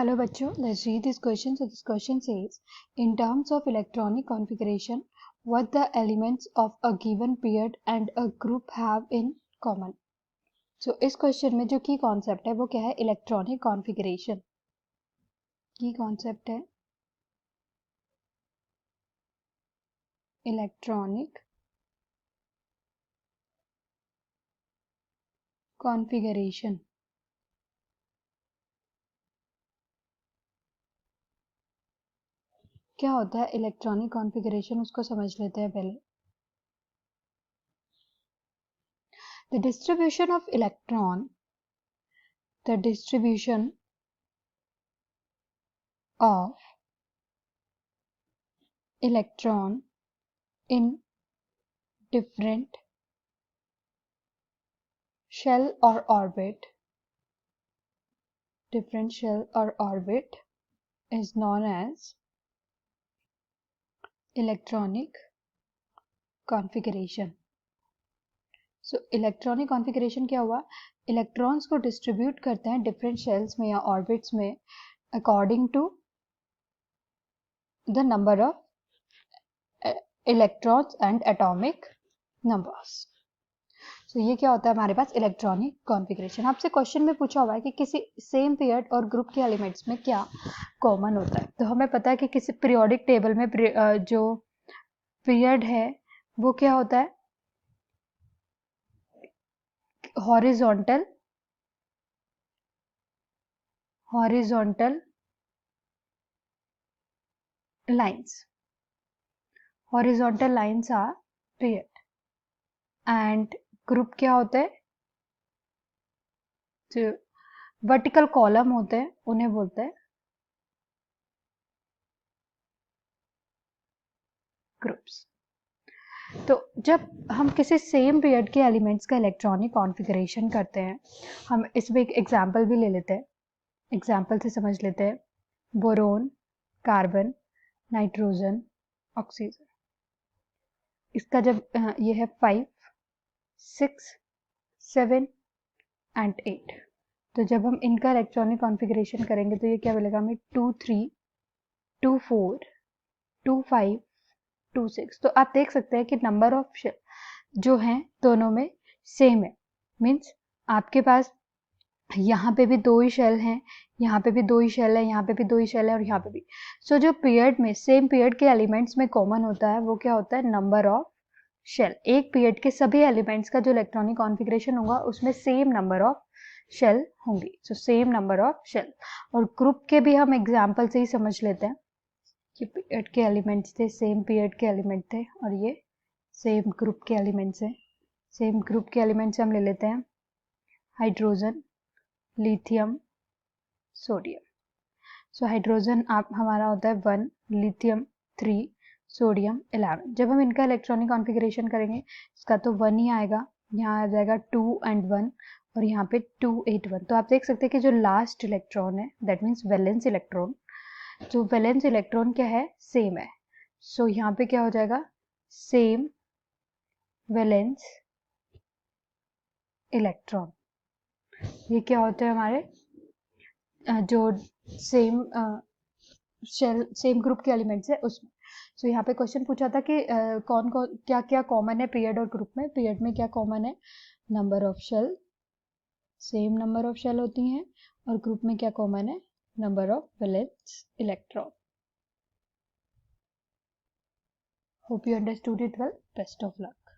Hello बच्चों, let's read this question. So this question says, in terms of electronic configuration, what the elements of a given period and a group have in common? So इस question में जो की concept है वो क्या है? Electronic configuration. की concept है electronic configuration. क्या होता है इलेक्ट्रॉनिक कॉन्फ़िगरेशन, उसको समझ लेते हैं पहले. The distribution of electron, the distribution of electron in different shell or orbit, different shell or orbit is known as electronic configuration. So electronic configuration क्या हुआ? इलेक्ट्रॉन्स को डिस्ट्रीब्यूट करते हैं डिफरेंट शेल्स में या ऑर्बिट्स में according to the number of electrons and atomic numbers. So ये क्या होता है हमारे पास इलेक्ट्रॉनिक कॉन्फ़िगरेशन. आपसे क्वेश्चन में पूछा हुआ है कि किसी सेम पीरियड और ग्रुप के एलिमेंट्स में क्या कॉमन होता है. तो हमें पता है कि किसी पीरियोडिक टेबल में जो पीरियड है वो क्या होता है? Horizontal lines. Horizontal lines are period and group क्या होते हैं? जो वर्टिकल कॉलम होते हैं उन्हें बोलते हैं ग्रुप्स. तो जब हम किसी सेम पीरियड के एलिमेंट्स का इलेक्ट्रॉनिक कॉन्फ़िगरेशन करते हैं, हम इसमें एक एग्जांपल भी ले लेते हैं. एग्जांपल से समझ लेते हैं. Boron, carbon, nitrogen, oxygen. इसका जब ये है 5, 6, 7 एंड 8. तो जब हम इनका इलेक्ट्रॉनिक कॉन्फ़िगरेशन करेंगे तो ये क्या मिलेगा हमें? 2, 3, 2, 4, 2, 5, 2, 6. तो आप देख सकते हैं कि नंबर ऑफ जो हैं दोनों में सेम है. मीन्स आपके पास यहाँ पे भी 2 ही शेल हैं, यहाँ पे भी 2 ही शेल है, यहाँ पे भी 2 ही शेल है और यहाँ पे भी. सो जो पीरियड में सेम पीरियड के एलिमेंट्स में कॉमन होता है वो क्या होता है? Number of shell. एक पीरियड के सभी एलिमेंट्स का जो इलेक्ट्रॉनिक कॉन्फ़िगरेशन होगा उसमें सेम नंबर ऑफ शेल होंगी. So same number of shell. और ग्रुप के भी हम एग्जाम्पल से ही समझ लेते हैं कि पीरियड के एलिमेंट्स थे, सेम पीरियड के एलिमेंट थे और ये सेम ग्रुप के एलिमेंट्स हैं. सेम ग्रुप के एलिमेंट्स हम ले लेते हैं hydrogen, lithium, sodium. So hydrogen आप हमारा होता है 1, लिथियम 3, सोडियम 11. जब हम इनका इलेक्ट्रॉनिक कॉन्फ़िगरेशन करेंगे इसका तो 1 ही आएगा, यहाँ आ जाएगा 2 एंड 1 और यहाँ पे 2, 8, 1. तो आप देख सकते हैं कि जो लास्ट इलेक्ट्रॉन है दैट मीन्स वैलेंस इलेक्ट्रॉन, जो वैलेंस इलेक्ट्रॉन क्या है? सेम है. सो यहाँ पे क्या हो जाएगा? Same valence electron. ये क्या होते हैं हमारे जो सेम शेल सेम ग्रुप के एलिमेंट्स है उसमें. सो यहाँ पे क्वेश्चन पूछा था कि कौन कौन क्या क्या कॉमन है पीरियड और ग्रुप में. पीरियड में क्या कॉमन है? Number of shell, same number of shell होती हैं. और ग्रुप में क्या कॉमन है? Number of valence electron. Hope you understood it well. Best of luck.